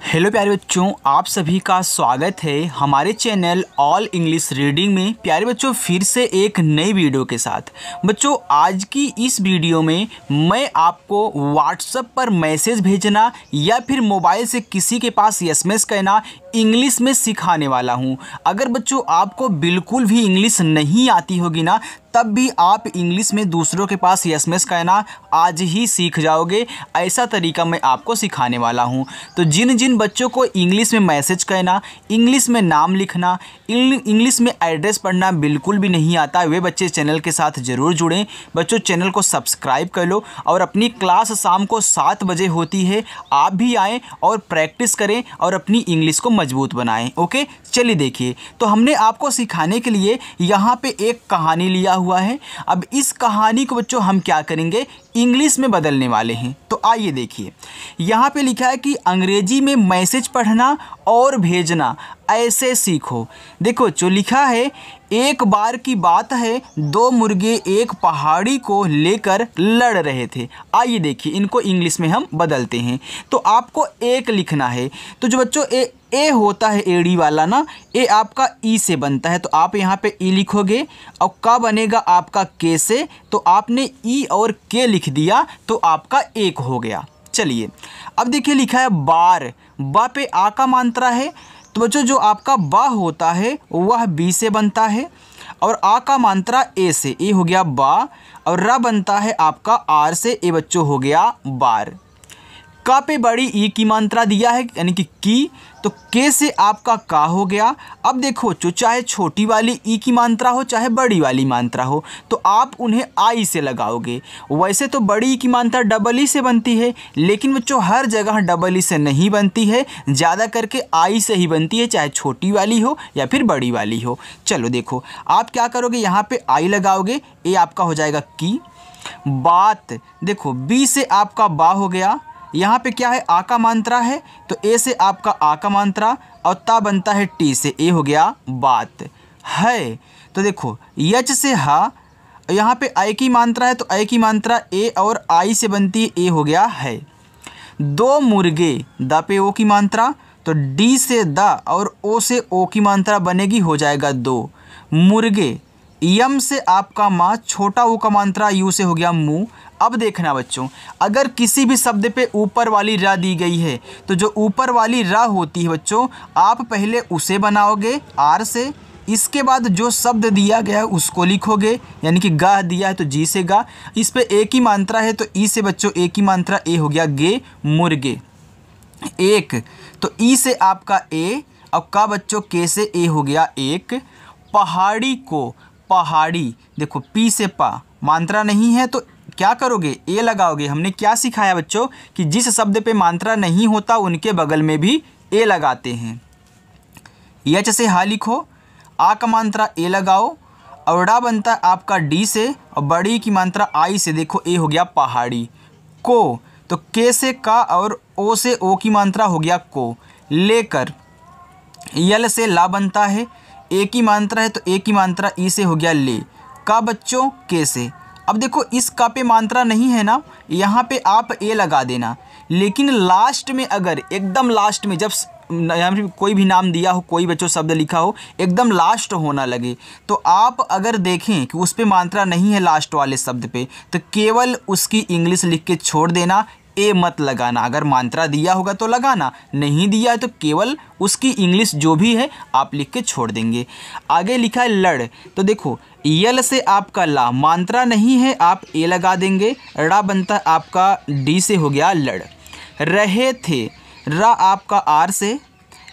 Hello प्यारे बच्चों, आप सभी का स्वागत है हमारे चैनल ऑल इंग्लिश रीडिंग में। प्यारे बच्चों, फिर से एक नई वीडियो के साथ। बच्चों, आज की इस वीडियो में मैं आपको व्हाट्सएप पर मैसेज भेजना या फिर मोबाइल से किसी के पास एसएमएस करना इंग्लिश में सिखाने वाला हूं। अगर बच्चों आपको बिल्कुल भी इंग्लिश नहीं आती होगी ना, तब भी आप इंग्लिश में दूसरों के पास एसएमएस करना आज ही सीख जाओगे। ऐसा तरीका मैं आपको सिखाने वाला हूं। तो जिन जिन बच्चों को इंग्लिश में मैसेज करना, इंग्लिश में नाम लिखना, इंग्लिश में एड्रेस पढ़ना बिल्कुल भी नहीं आता, वे बच्चे चैनल के साथ ज़रूर जुड़ें। बच्चों, चैनल को सब्सक्राइब कर लो और अपनी क्लास शाम को 7 बजे होती है, आप भी आएँ और प्रैक्टिस करें और अपनी इंग्लिश को मजबूत बनाएं। ओके, चलिए देखिए। तो हमने आपको सिखाने के लिए यहाँ पे एक कहानी लिया हुआ है। अब इस कहानी को बच्चों हम क्या करेंगे, इंग्लिश में बदलने वाले हैं। तो आइए देखिए, यहाँ पे लिखा है कि अंग्रेजी में मैसेज पढ़ना और भेजना ऐसे सीखो। देखो जो लिखा है, एक बार की बात है, 2 मुर्गे एक पहाड़ी को लेकर लड़ रहे थे। आइए देखिए, इनको इंग्लिश में हम बदलते हैं। तो आपको एक लिखना है। तो जो बच्चों ए होता है एड़ी वाला ना, ए आपका ई से बनता है, तो आप यहाँ पे ई लिखोगे और का बनेगा आपका के से, तो आपने ई और के लिख दिया तो आपका एक हो गया। चलिए अब देखिए, लिखा है बार, बा पे आ का मात्रा है, तो बच्चों जो आपका बा होता है वह बी से बनता है और आ का मात्रा ए से, ए हो गया बा, और रा बनता है आपका आर से, ए बच्चों हो गया बार। का पे बड़ी ई की मात्रा दिया है यानी कि की, तो के से आपका का हो गया। अब देखो, जो चाहे छोटी वाली ई की मात्रा हो चाहे बड़ी वाली मात्रा हो, तो आप उन्हें आई से लगाओगे। वैसे तो बड़ी ई की मात्रा डबल ई से बनती है, लेकिन बच्चों हर जगह डबल ई से नहीं बनती है, ज़्यादा करके आई से ही बनती है, चाहे छोटी वाली हो या फिर बड़ी वाली हो। चलो देखो, आप क्या करोगे, यहाँ पे आई लगाओगे, ए आपका हो जाएगा की। बात, देखो बी से आपका बा हो गया, यहाँ पे क्या है आ का मात्रा है, तो ए से आपका आ का मात्रा और ता बनता है टी से, ए हो गया बात। है, तो देखो यच से हा, यहाँ पे आई की मात्रा है, तो आई की मात्रा ए और आई से बनती है, ए हो गया है। 2 मुर्गे, दा पे ओ की मात्रा, तो डी से दा और ओ से ओ की मात्रा बनेगी, हो जाएगा 2 मुर्गे। यम से आपका माँ, छोटा ओ का मात्रा यू से हो गया मुँह। अब देखना बच्चों, अगर किसी भी शब्द पे ऊपर वाली रा दी गई है, तो जो ऊपर वाली रा होती है बच्चों, आप पहले उसे बनाओगे आर से, इसके बाद जो शब्द दिया गया है उसको लिखोगे, यानी कि गा दिया है तो जी से गा, इस पे ए की मात्रा है तो ई से बच्चों ए की मात्रा, ए हो गया गे मुर्गे। एक, तो ई से आपका ए और का बच्चों के से, ए हो गया एक। पहाड़ी को, पहाड़ी, देखो पी से पा मात्रा नहीं है तो क्या करोगे, ए लगाओगे। हमने क्या सिखाया बच्चों कि जिस शब्द पे मात्रा नहीं होता उनके बगल में भी ए लगाते हैं। यच से हा लिखो, आ का मात्रा ए लगाओ, और डा बनता है आपका डी से और बड़ी की मात्रा आई से, देखो ए हो गया पहाड़ी। को, तो के से का और ओ से ओ की मात्रा हो गया को। लेकर, यल से ला बनता है, ए की मात्रा है तो ए की मात्रा ई से हो गया ले। का बच्चों के से, अब देखो इस का पे मात्रा नहीं है ना, यहाँ पे आप ए लगा देना, लेकिन लास्ट में, अगर एकदम लास्ट में, जब यहाँ पे कोई भी नाम दिया हो, कोई बच्चों शब्द लिखा हो, एकदम लास्ट होना लगे, तो आप अगर देखें कि उस पे मात्रा नहीं है लास्ट वाले शब्द पे, तो केवल उसकी इंग्लिश लिख के छोड़ देना, ए मत लगाना। अगर मात्रा दिया होगा तो लगाना, नहीं दिया है तो केवल उसकी इंग्लिश जो भी है आप लिख के छोड़ देंगे। आगे लिखा है लड़, तो देखो यल से आपका ला, मात्रा नहीं है आप ए लगा देंगे, रा बनता है आपका डी से, हो गया लड़। रहे थे, रा आपका आर से,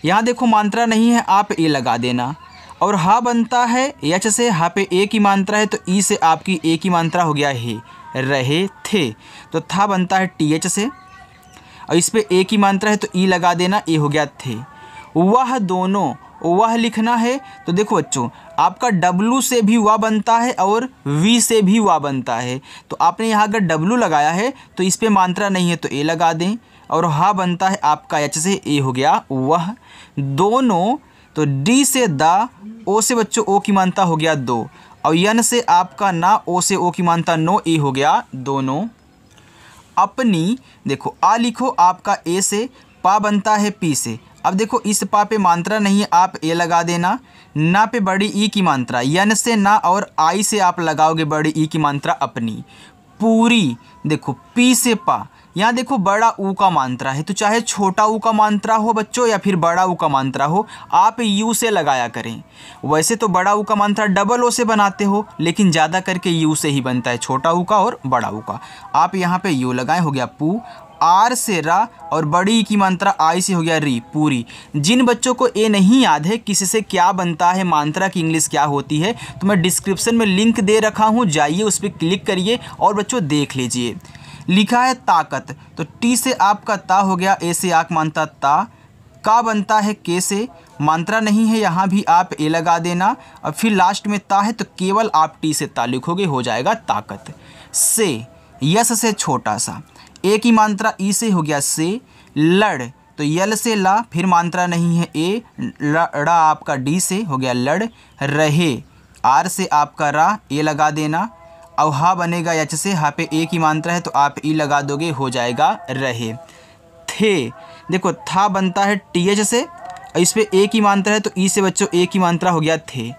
यहाँ देखो मात्रा नहीं है आप ए लगा देना, और हा बनता है यच से, हा पे ए की मात्रा है तो ई से आपकी ए की मात्रा हो गया है, रहे थे, तो था बनता है टी एच से, और इस पे ए की मात्रा है तो ई लगा देना, ए हो गया थे। वह दोनों, वह लिखना है, तो देखो बच्चों आपका डब्लू से भी वह बनता है और वी से भी वह बनता है, तो आपने यहाँ अगर डब्लू लगाया है तो इस पे मात्रा नहीं है तो ए लगा दें, और हा बनता है आपका एच से, ए हो गया वह। दोनों, तो डी से दा, ओ से बच्चों ओ की मात्रा हो गया 2, और यन से आपका ना, ओ से ओ की मात्रा नो, ए हो गया दोनों। अपनी, देखो आ लिखो आपका ए से, पा बनता है पी से। अब देखो इस पा पे मात्रा नहीं है, आप ए लगा देना। ना पे बड़ी ई की मात्रा, यन से ना और आई से आप लगाओगे बड़ी ई की मात्रा अपनी। पूरी, देखो पी से पा, यहाँ देखो बड़ा ऊ का मात्रा है, तो चाहे छोटा ऊ का मात्रा हो बच्चों या फिर बड़ा ऊ का मात्रा हो, आप यू से लगाया करें। वैसे तो बड़ा ऊ का मात्रा डबल ओ से बनाते हो, लेकिन ज़्यादा करके यू से ही बनता है, छोटा ऊ का और बड़ा ऊ का। आप यहाँ पे यू लगाएं, हो गया पू। आर से रा और बड़ी ई की मात्रा आई से हो गया री, पूरी। जिन बच्चों को ये नहीं याद है किसी से क्या बनता है, मात्रा की इंग्लिश क्या होती है, तो मैं डिस्क्रिप्शन में लिंक दे रखा हूँ, जाइए उस पर क्लिक करिए और बच्चों देख लीजिए। लिखा है ताकत, तो टी से आपका ता हो गया, ए से आक मानता ता। का बनता है के से, मात्रा नहीं है, यहाँ भी आप ए लगा देना। और फिर लास्ट में ता है तो केवल आप टी से ता लिखोगे, हो जाएगा ताकत। से, यस से छोटा सा, ए की मात्रा ई से हो गया से। लड़, तो यल से ला, फिर मात्रा नहीं है ए, लड़ा आपका डी से हो गया लड़। रहे, आर से आपका रा, ए लगा देना। और हा बनेगा एच से, हा पे ए की मात्रा है तो आप ई लगा दोगे, हो जाएगा रहे। थे, देखो था बनता है टी एच से, और इस पे ए की मात्रा है तो ई से बच्चों ए की मात्रा हो गया थे।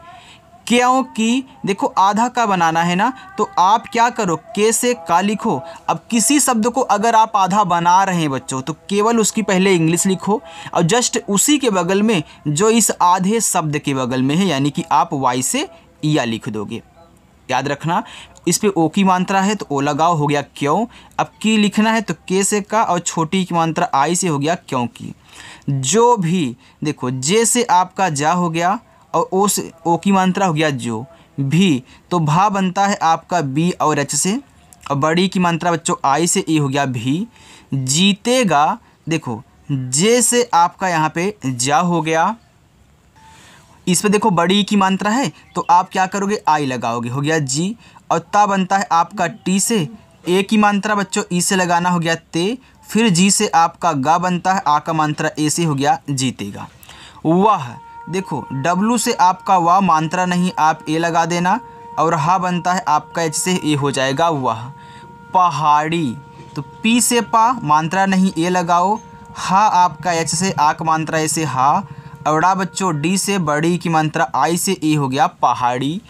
क्योंकि देखो आधा का बनाना है ना, तो आप क्या करो, के से का लिखो। अब किसी शब्द को अगर आप आधा बना रहे हैं बच्चों, तो केवल उसकी पहले इंग्लिश लिखो और जस्ट उसी के बगल में जो इस आधे शब्द के बगल में है, यानी कि आप वाई से या लिख दोगे। याद रखना, इस पे ओ की मात्रा है तो ओ लगाओ, हो गया क्यों। अब की लिखना है तो के से का और छोटी की मात्रा आई से हो गया क्योंकि। जो भी, देखो जे से आपका जा हो गया और ओ से ओ की मात्रा हो गया जो। भी, तो भा बनता है आपका बी और एच से, और बड़ी की मात्रा बच्चों आई से ए हो गया भी। जीतेगा, देखो जे से आपका यहाँ पे जा हो गया, इस पे देखो बड़ी की मात्रा है तो आप क्या करोगे, आई लगाओगे, हो गया जी। और ता बनता है आपका टी से, ए की मात्रा बच्चों ई से लगाना, हो गया ते। फिर जी से आपका गा बनता है, आ का मात्रा ए से हो गया जीतेगा। वाह, देखो डब्लू से आपका वाह, मात्रा नहीं, आप ए लगा देना। और हा बनता है आपका एच से, ए हो जाएगा वाह। पहाड़ी, तो पी से पा, मात्रा नहीं, ए लगाओ। हा आपका एच से, आक मात्रा ए से हा। अवड़ा बच्चों डी से, बड़ी की मात्रा आई से, ए हो गया पहाड़ी।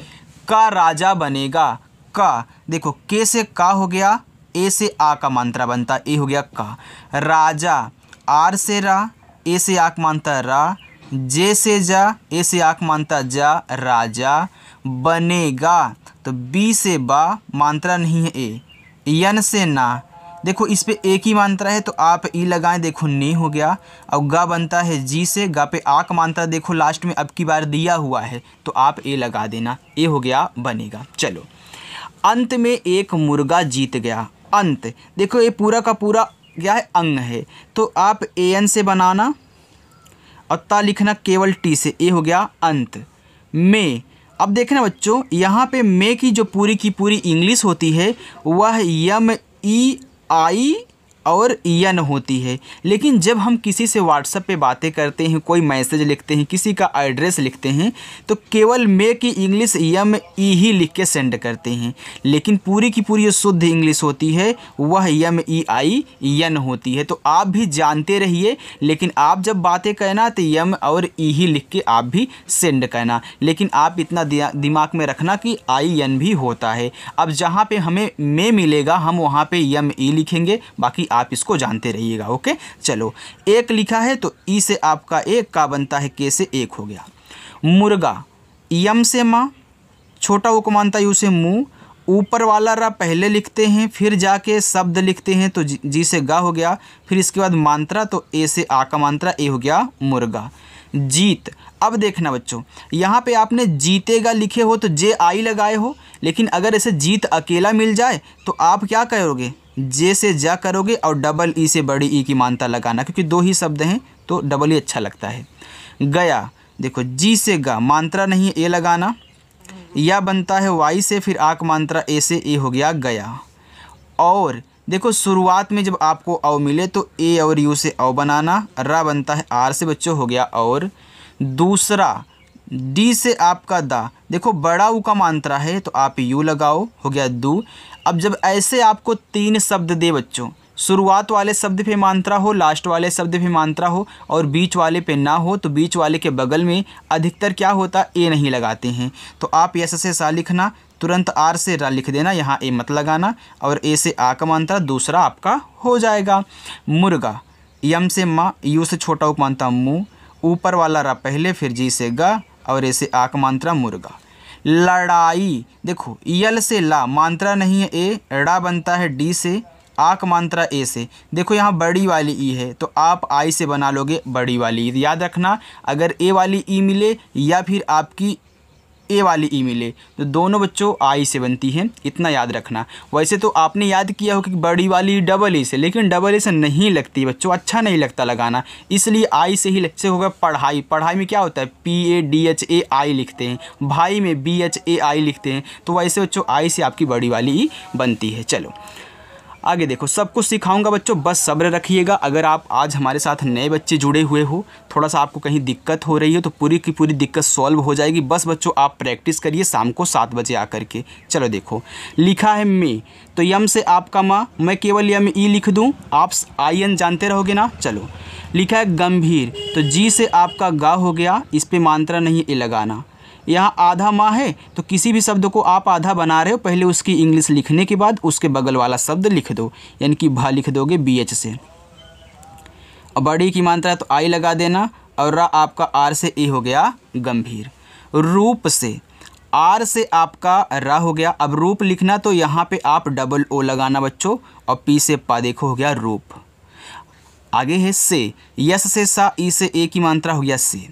का राजा बनेगा, का, देखो के से का हो गया, ए से आ का मात्रा बनता, ए हो गया का। राजा, आर से रा, ए से आक मानता रा। जे से जा, ए से आक मानता जा, राजा। बनेगा, तो बी से बा, मात्रा नहीं है ए। यन से ना, देखो इस पे ए की मात्रा है तो आप ई लगाएं, देखो ने हो गया। और गा बनता है जी से, गा पे आक मात्रा देखो लास्ट में अब की बार दिया हुआ है तो आप ए लगा देना, ए हो गया बनेगा। चलो, अंत में एक मुर्गा जीत गया। अंत, देखो ये पूरा का पूरा क्या है, अंग है, तो आप ए एन से बनाना और ता लिखना केवल टी से, ए हो गया अंत में। अब देखना बच्चों, यहाँ पे मे की जो पूरी की पूरी इंग्लिश होती है वह यम ई आई और यन होती है, लेकिन जब हम किसी से व्हाट्सएप पे बातें करते हैं, कोई मैसेज लिखते हैं, किसी का एड्रेस लिखते हैं, तो केवल मे की इंग्लिश यम ई ही लिख के सेंड करते हैं, लेकिन पूरी की पूरी जो शुद्ध इंग्लिश होती है वह यम ई आई यन होती है। तो आप भी जानते रहिए, लेकिन आप जब बातें कहना तो यम और ई ही लिख के आप भी सेंड करना, लेकिन आप इतना दिमाग में रखना कि आई यन भी होता है। अब जहाँ पे हमें मे मिलेगा हम वहाँ पे यम ई लिखेंगे, बाकी आप इसको जानते रहिएगा। ओके, चलो, एक लिखा है तो ई से आपका एक, का बनता है के से एक हो गया। मुर्गा, यम से माँ, छोटा वो को मानता यू से मुँह, ऊपर वाला रा पहले लिखते हैं, फिर जाके शब्द लिखते हैं तो जी से गा हो गया, फिर इसके बाद मात्रा तो ए से आ का मात्रा, ए हो गया मुर्गा। जीत, अब देखना बच्चों, यहाँ पे आपने जीतेगा लिखे हो तो जे आई लगाए हो, लेकिन अगर ऐसे जीत अकेला मिल जाए तो आप क्या करोगे, जे से जा करोगे और डबल ई से बड़ी ई की मात्रा लगाना, क्योंकि दो ही शब्द हैं तो डबल ही अच्छा लगता है। गया, देखो जी से गा, मात्रा नहीं है, ए लगाना। या बनता है वाई से, फिर आक मात्रा ए से, ए हो गया गया। और देखो शुरुआत में जब आपको औ मिले तो ए और यू से औ बनाना, रा बनता है आर से बच्चों, हो गया और। दूसरा, डी से आपका दा, देखो बड़ा ऊ का मात्रा है तो आप यू लगाओ, हो गया दू। अब जब ऐसे आपको तीन शब्द दे बच्चों, शुरुआत वाले शब्द पे मात्रा हो, लास्ट वाले शब्द पे मात्रा हो और बीच वाले पे ना हो तो बीच वाले के बगल में अधिकतर क्या होता, ए नहीं लगाते हैं। तो आप यस से सा लिखना, तुरंत आर से रा लिख देना, यहाँ ए मत लगाना और ए से आ का मात्रा दूसरा आपका हो जाएगा। मुर्गा, यम से मा, यू से छोटा उपमात्रा मुँह, ऊपर वाला रा पहले, फिर जी से गा और ए से आ का मात्रा मुर्गा। लड़ाई, देखो यल से ला मात्रा नहीं है ए, ड़ा बनता है डी से, आ का मात्रा ए से। देखो यहाँ बड़ी वाली ई है तो आप आई से बना लोगे बड़ी वाली ई। याद रखना, अगर ए वाली ई मिले या फिर आपकी ए वाली ई मिले तो दोनों बच्चों आई से बनती है, इतना याद रखना। वैसे तो आपने याद किया हो कि बड़ी वाली डबल ए से, लेकिन डबल ए से नहीं लगती बच्चों, अच्छा नहीं लगता लगाना, इसलिए आई से ही से होगा। पढ़ाई, पढ़ाई में क्या होता है PADHAI लिखते हैं, भाई में BHAI लिखते हैं, तो वैसे बच्चों आई से आपकी बड़ी वाली ई बनती है। चलो आगे देखो, सब कुछ सिखाऊंगा बच्चों, बस सब्र रखिएगा। अगर आप आज हमारे साथ नए बच्चे जुड़े हुए हो, थोड़ा सा आपको कहीं दिक्कत हो रही है तो पूरी की पूरी दिक्कत सॉल्व हो जाएगी। बस बच्चों आप प्रैक्टिस करिए शाम को 7 बजे आकर के। चलो देखो, लिखा है मे, तो यम से आपका माँ, मैं केवल यम ई लिख दूँ, आप IN जानते रहोगे ना। चलो लिखा है गंभीर, तो जी से आपका गा हो गया, इस पर मात्रा नहीं ए लगाना। यहाँ आधा माँ है तो किसी भी शब्द को आप आधा बना रहे हो, पहले उसकी इंग्लिश लिखने के बाद उसके बगल वाला शब्द लिख दो, यानी कि भा लिख दोगे BH से। और बड़ी की मात्रा है तो आई लगा देना और रा आपका आर से ए हो गया गंभीर। रूप से, आर से आपका रा हो गया। अब रूप लिखना तो यहाँ पे आप डबल ओ लगाना बच्चों, और पी से पा, देखो हो गया रूप। आगे है से, यस से सा, ई से ए की मात्रा हो गया से।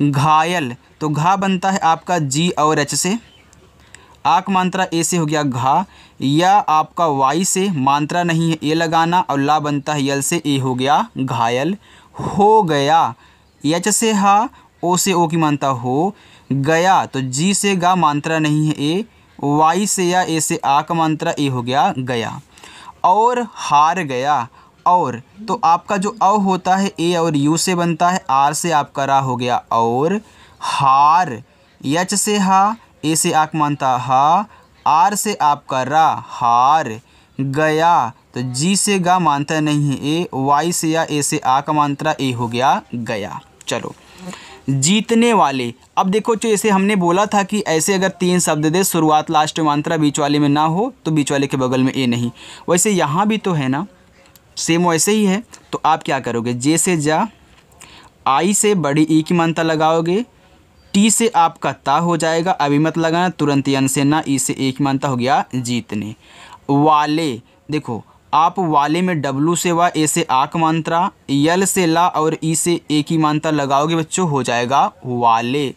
घायल, तो घा बनता है आपका जी और एच से, आ की मात्रा ए से हो गया घा, या आपका वाई से मात्रा नहीं है ए लगाना, और ला बनता है यल से, ए हो गया घायल। हो गया, एच से हा, ओ से ओ की मात्रा हो, गया तो जी से गा मात्रा नहीं है ए, वाई से या ए से आ का मात्रा ए हो गया गया। और हार गया, और तो आपका जो अ होता है ए और यू से बनता है, आर से आपका रा हो गया और। हार, यच से हा, ए से आक मानता हा, आर से आपका रा हार। गया तो जी से गा मानता नहीं है ए, वाई से या ए से आ का मात्रा ए हो गया गया। चलो जीतने वाले, अब देखो जैसे हमने बोला था कि ऐसे अगर 3 शब्द दे, शुरुआत लास्ट में मात्रा बीच वाले में ना हो तो बीच वाले के बगल में ए नहीं, वैसे यहाँ भी तो है ना, सेम वैसे ही है। तो आप क्या करोगे, जे से जा, आई से बड़ी ई की मात्रा लगाओगे, टी से आपका ता हो जाएगा, अभी मत लगाना, तुरंत यन से ना, ई से ए की मात्रा हो गया जीतने वाले। देखो आप वाले में डब्लू से वा, ए से आ की मात्रा, यल से ला और ई से ए की मात्रा लगाओगे बच्चों, हो जाएगा वाले।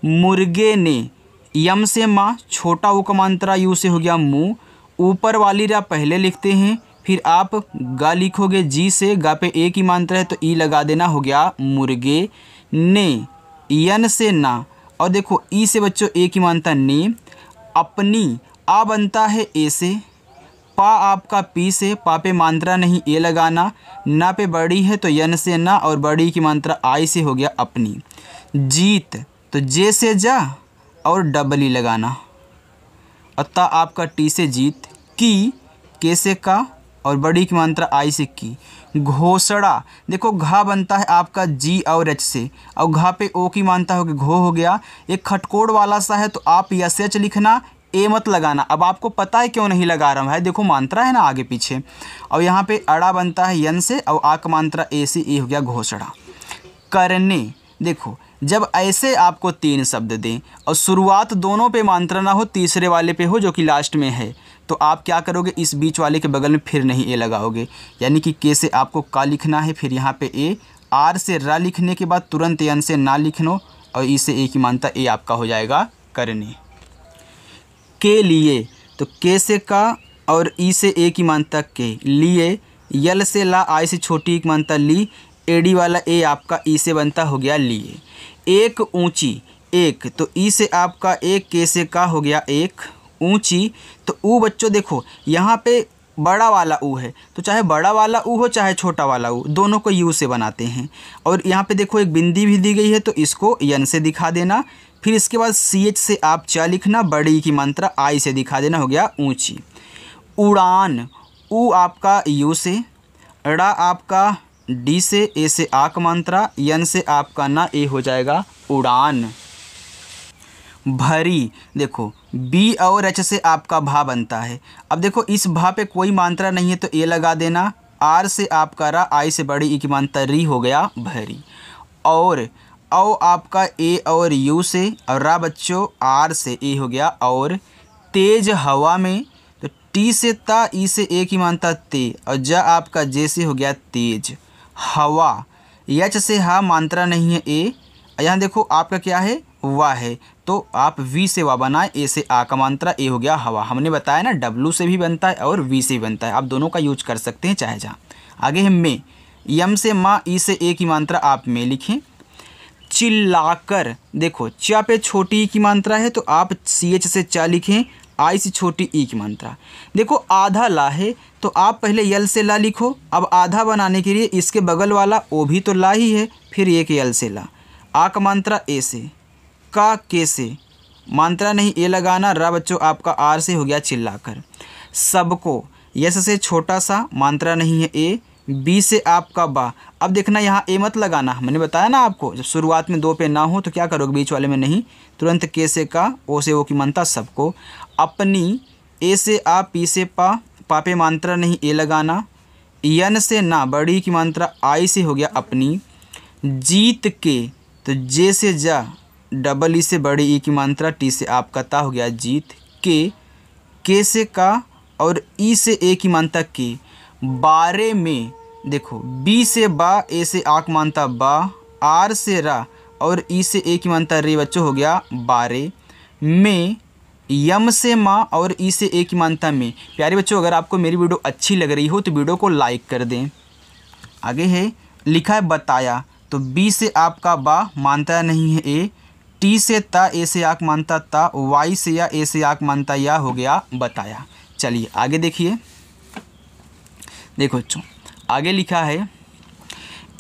मुर्गे ने, यम से माँ, छोटा ऊ का मात्रा, यू से हो गया मुँह, ऊपर वाली रा पहले लिखते हैं, फिर आप गा लिखोगे, जी से गा पे ए की मात्रा है तो ई लगा देना, हो गया मुर्गे ने। यन से ना, और देखो ई से बच्चों ए की मात्रा ने। अपनी, आ बनता है ए से, पा आपका पी से, पा पे मात्रा नहीं ए लगाना, ना पे बड़ी है तो यन से ना, और बड़ी की मात्रा आई से हो गया अपनी। जीत, तो जे से जा और डबल ई लगाना, अतः आपका टी से जीत। की, के से का और बड़ी की मात्रा आई से की। घोषणा, देखो घा बनता है आपका जी और एच से, और घा पे ओ की मात्रा होगी घो हो गया। एक खटकोड़ वाला सा है तो आप यस एच लिखना, ए मत लगाना। अब आपको पता है क्यों नहीं लगा रहा हूँ, है देखो मात्रा है ना आगे पीछे, और यहाँ पे अड़ा बनता है यन से, और आ की मात्रा ए से, ए हो गया घोषणा। करने, देखो जब ऐसे आपको 3 शब्द दें और शुरुआत दोनों पे मात्रा ना हो, तीसरे वाले पे हो जो कि लास्ट में है, तो आप क्या करोगे, इस बीच वाले के बगल में फिर नहीं ए लगाओगे, यानी कि के से आपको का लिखना है, फिर यहाँ पे ए, आर से रा लिखने के बाद तुरंत यन से ना लिखनो, और ई से ए की मात्रा ए आपका हो जाएगा करने। के लिए, तो के से का और ई से ए की मात्रा के लिए। यल से ला, आई से छोटी की मात्रा ली, एडी वाला ए आपका ई से बनता हो गया लिए। एक ऊंची, एक तो ई से आपका एक, के से का हो गया एक ऊंची, तो ऊ बच्चों देखो यहाँ पे बड़ा वाला ऊ है, तो चाहे बड़ा वाला ऊ हो चाहे छोटा वाला ऊ, दोनों को यू से बनाते हैं। और यहाँ पे देखो एक बिंदी भी दी गई है तो इसको यन से दिखा देना, फिर इसके बाद CH से आप चा लिखना, बड़ी की मात्रा आई से दिखा देना, हो गया ऊंची। उड़ान, ऊ आपका यू से, ड़ा आपका डी से, ए से आ का मात्रा, यन से आपका ना, ए हो जाएगा उड़ान। भरी, देखो बी और एच से आपका भा बनता है। अब देखो इस भा पे कोई मात्रा नहीं है तो ए लगा देना। आर से आपका रा, आई से बड़ी ई की मात्रा री हो गया भरी। और औ आपका ए और यू से, और रा बच्चों आर से, ए हो गया और। तेज हवा में, तो टी से ता, ई से ए की मात्रा ते, और जा आपका जे से हो गया तेज। हवा, यच से हा मात्रा नहीं है ए, यहाँ देखो आपका क्या है वाह है, तो आप वी से वाह बनाए, ए से आ का मात्रा, ए हो गया हवा। हमने बताया ना डब्लू से भी बनता है और वी से भी बनता है, आप दोनों का यूज कर सकते हैं चाहे जहाँ। आगे है में, यम से माँ, ई से ए की मात्रा आप में लिखें। चिल्लाकर, देखो चा पे छोटी ई की मात्रा है तो आप सी एच से चा लिखें, आई से छोटी ई की मात्रा। देखो आधा ला है तो आप पहले यल से ला लिखो। अब आधा बनाने के लिए इसके बगल वाला ओ भी तो ला ही है, फिर एक यल से ला। आ का मात्रा ए से, का के से, मात्रा नहीं ए लगाना, रा बच्चों आपका आर से हो गया चिल्लाकर। सबको, यस से छोटा सा, मात्रा नहीं है ए, बी से आपका बा। अब देखना यहाँ ए मत लगाना, मैंने बताया ना आपको जब शुरुआत में दो पे ना हो तो क्या करोगे, बीच वाले में नहीं, तुरंत के से का, ओ से ओ की मात्रा सबको। अपनी, ए से आ, पी से पा, पा पे मात्रा नहीं ए लगाना। यन से ना, बड़ी की मात्रा आई से हो गया अपनी। जीत के, तो जे से जा, डबल ई से बड़ी ई की मात्रा, टी से आपका ता हो गया जीत। के से का और ई से ए की मात्रा के। बारे में, देखो बी से बा, ए से आ की मात्रा बा, आर से रा और ई से ए की मात्रा रे बच्चों हो गया बारे। में, यम से माँ और ई से ए की मात्रा में। प्यारे बच्चों अगर आपको मेरी वीडियो अच्छी लग रही हो तो वीडियो को लाइक कर दें। आगे है लिखा है बताया, तो बी से आपका बा, मात्रा नहीं है ए, टी से ता, ए से आक मानता ता, वाई से या, ए से आक मानता या, हो गया बताया। चलिए आगे देखिए, देखो बच्चों आगे लिखा है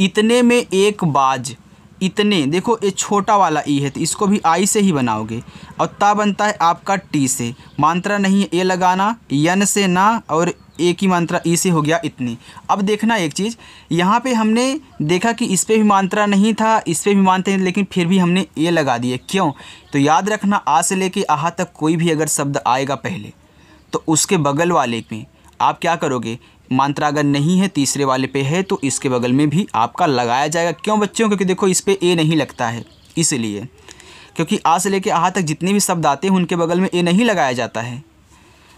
इतने में एक बाज। इतने, देखो ये छोटा वाला ई है तो इसको भी आई से ही बनाओगे, और ता बनता है आपका टी से, मात्रा नहीं है ए लगाना, यन से ना और ए की मात्रा ई से हो गया इतनी। अब देखना एक चीज़, यहाँ पे हमने देखा कि इस पे भी मात्रा नहीं था, इस पे भी मानते हैं, लेकिन फिर भी हमने ए लगा दिए, क्यों? तो याद रखना आ से लेके आहा तक कोई भी अगर शब्द आएगा पहले तो उसके बगल वाले में आप क्या करोगे, मात्रा अगर नहीं है तीसरे वाले पे है तो इसके बगल में भी आपका लगाया जाएगा। क्यों बच्चों? क्योंकि देखो इस पे ए नहीं लगता है, इसलिए क्योंकि आ से लेके आहा तक जितने भी शब्द आते हैं उनके बगल में ए नहीं लगाया जाता है।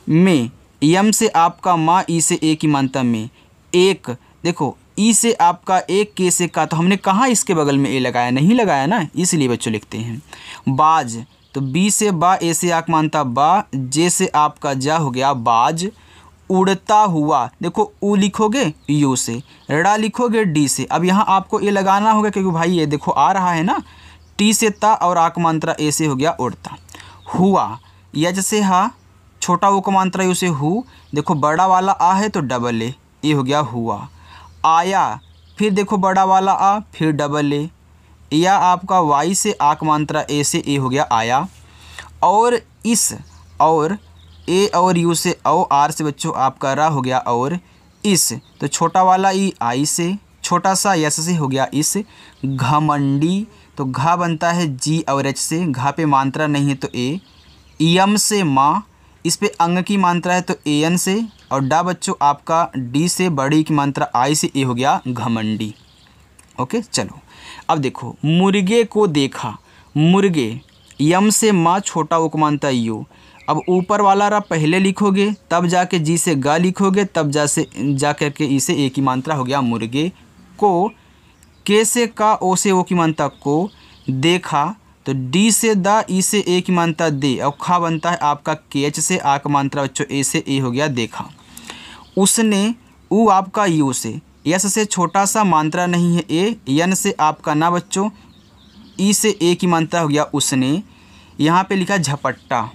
में, यम से आपका माँ, ई से ए की मात्रा में। एक, देखो ई से आपका एक, के से का, तो हमने कहाँ इसके बगल में ए लगाया, नहीं लगाया ना, इसलिए बच्चों लिखते हैं। बाज, तो बी से बा, ए से आक मानता बा, जे से आपका जा, हो गया बाज। उड़ता हुआ, देखो ऊ लिखोगे यू से, ड़ा लिखोगे डी से। अब यहाँ आपको ए लगाना होगा क्योंकि भाई ये देखो आ रहा है ना, टी से ता और आक मात्रा ए से हो गया उड़ता। हुआ, यज से हा, छोटा वो का मात्रा यू से हु, देखो बड़ा वाला आ है तो डबल ए, ये हो गया हुआ। आया, फिर देखो बड़ा वाला आ, फिर डबल ए, या आपका वाई से आक मात्रा ए से, ए हो गया आया। और इस, और ए और यू से औ, आर से बच्चों आपका रा, हो गया और इस, तो छोटा वाला ई आई से, छोटा सा यस से, हो गया इस। घमंडी, तो घा बनता है जी और एच से, घा पे मात्रा नहीं है तो ए। यम से माँ, इस पे अंग की मात्रा है तो ए एन से, और डा बच्चों आपका डी से, बड़ी की मात्रा आई से, ए हो गया घमंडी। ओके चलो अब देखो, मुर्गे को देखा। मुर्गे, यम से माँ, छोटा वो को मानता यू। अब ऊपर वाला रा पहले लिखोगे, तब जाके जी से गा लिखोगे, तब जा करके ई से ए की मात्रा, हो गया मुर्गे को। के से का, ओ से ओ की मात्रा को। देखा, तो डी से दा, ई से ए की मात्रा दे, और खा बनता है आपका के एच से, आ का मात्रा बच्चों ए से, ए हो गया देखा। उसने, ऊ आपका यू से, यस से छोटा सा, मात्रा नहीं है ए, यन से आपका ना बच्चों, ई से ए की मात्रा, हो गया उसने। यहाँ पे लिखा झपट्टा।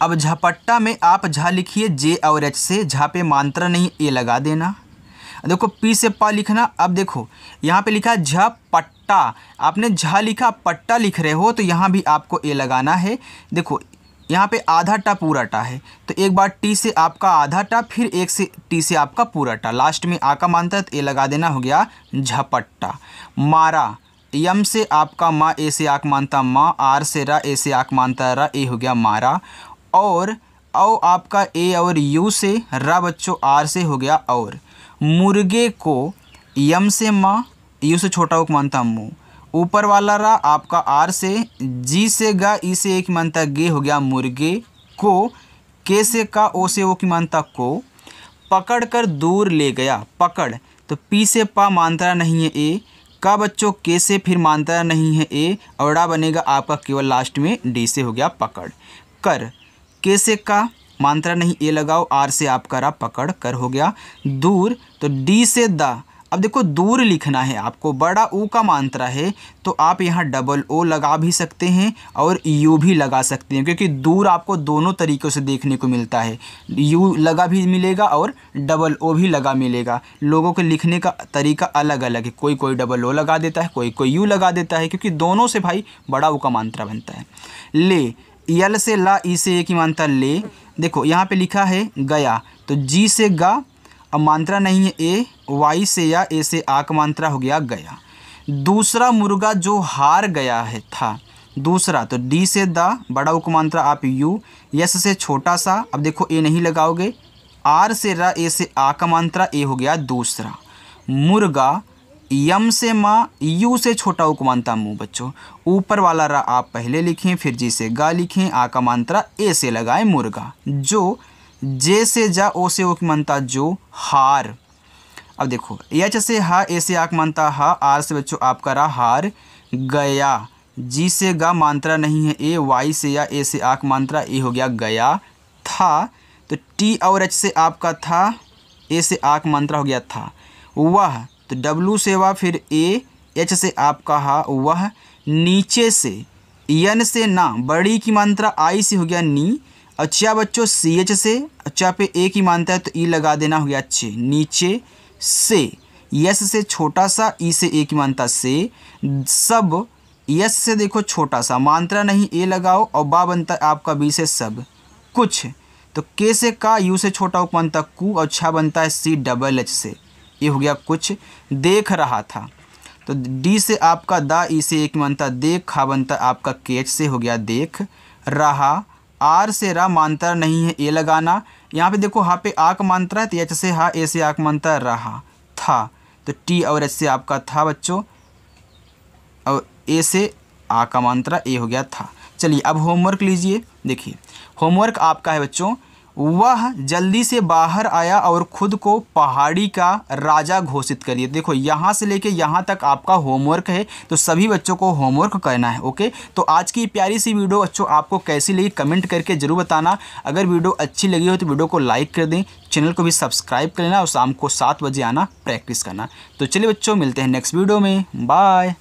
अब झपट्टा में आप झा लिखिए जे और एच से, झा पे मात्रा नहीं ए लगा देना। देखो पी से पा लिखना। अब देखो यहाँ पे लिखा झपट्टा, आपने झा लिखा, पट्टा लिख रहे हो तो यहाँ भी आपको ए लगाना है। देखो यहाँ पे आधा टा पूरा टा है, तो एक बार टी से आपका आधा टा, फिर एक से टी से आपका पूरा टा, लास्ट में आ का मानता है तो ए लगा देना, हो गया झपट्टा। मारा, यम से आपका माँ, ए से आक मानता माँ, आर से रा, ए से आक मानता रा, ए हो गया मारा। और औ आपका ए और यू से रा बच्चों, आर से हो गया और। मुर्गे को यम से माँ, यू से छोटा उक मानता मुँह, ऊपर वाला रा आपका आर से, जी से गा, ई से एक मानता गे, हो गया मुर्गे को। के से का, ओ से ओ की मानता को। पकड़ कर दूर ले गया, पकड़ तो पी से पा मानता नहीं है ए, का बच्चों के से फिर मानता नहीं है ए, और डा बनेगा आपका केवल लास्ट में डी से, हो गया पकड़। कर, के से का मानता नहीं ए लगाओ, आर से आपका रा, पकड़ कर हो गया। दूर तो डी से दा, अब देखो दूर लिखना है आपको, बड़ा ऊ का मात्रा है तो आप यहाँ डबल ओ लगा भी सकते हैं और यू भी लगा सकते हैं, क्योंकि दूर आपको दोनों तरीक़ों से देखने को मिलता है, यू लगा भी मिलेगा और डबल ओ भी लगा मिलेगा। लोगों के लिखने का तरीका अलग अलग है, कोई कोई डबल ओ लगा देता है, कोई कोई यू लगा देता है, क्योंकि दोनों से भाई बड़ा ऊ का मात्रा बनता है। ले, यल से ला, ई से ए की मात्रा ले, देखो यहाँ पर लिखा है गया, तो जी से गा, अब मात्रा नहीं है ए, वाई से या, ए से आक मात्रा, हो गया गया। दूसरा मुर्गा जो हार गया है था, दूसरा तो डी से दा, बड़ा उक मात्रा आप यू, यस से छोटा सा, अब देखो ए नहीं लगाओगे, आर से रा, ए से आ का मात्रा, ए हो गया दूसरा। मुर्गा, यम से माँ, यू से छोटा उक मात्रा मुँह बच्चों, ऊपर वाला रा आप पहले लिखें, फिर जी से गा लिखें, आ का मात्रा ए से लगाएं मुर्गा। जो, जे से जा, ओ से ओ की मानता जो, हार। अब देखो एच से हा, ए से आक मानता हा, आर से बच्चों आपका रहा हार गया। जी से गा मात्रा नहीं है ए, वाई से या, ए से आक मात्रा, ए हो गया गया। था तो टी और एच से आपका था, ए से आक मात्रा, हो गया था। वह तो डब्लू से वह, फिर ए, एच से आपका हा वह। नीचे से, यन से ना, बड़ी की मात्रा आई से, हो गया नी। अच्छा बच्चों सी एच से, अच्छा पे ए की मानता है तो ई लगा देना, हो गया अच्छे। नीचे से, यस से छोटा सा, ई से ए की मानता से। सब, यस से देखो छोटा सा, मात्रा नहीं ए लगाओ, और बा बनता है आपका बी से सब। कुछ तो के से का, यू से छोटा उप बनता कु, और छा बनता है सी डबल एच से, ये हो गया कुछ। देख रहा था तो डी से आपका दा, ई से एक मानता देख, खा बनता आपका के एच से, हो गया देख रहा। आर से रा मात्रा नहीं है ए लगाना, यहाँ पे देखो हा पे आक मात्रा है तो एच से हा, ए से आक मात्रा रहा। था तो टी और एच से आपका था बच्चों, और ए से आ का मात्रा ए, हो गया था। चलिए अब होमवर्क लीजिए। देखिए होमवर्क आपका है बच्चों, वह जल्दी से बाहर आया और खुद को पहाड़ी का राजा घोषित करिए। देखो यहाँ से लेके यहाँ तक आपका होमवर्क है, तो सभी बच्चों को होमवर्क करना है। ओके, तो आज की प्यारी सी वीडियो बच्चों आपको कैसी लगी कमेंट करके ज़रूर बताना। अगर वीडियो अच्छी लगी हो तो वीडियो को लाइक कर दें, चैनल को भी सब्सक्राइब कर लेना और शाम को 7 बजे आना प्रैक्टिस करना। तो चलिए बच्चों मिलते हैं नेक्स्ट वीडियो में, बाय।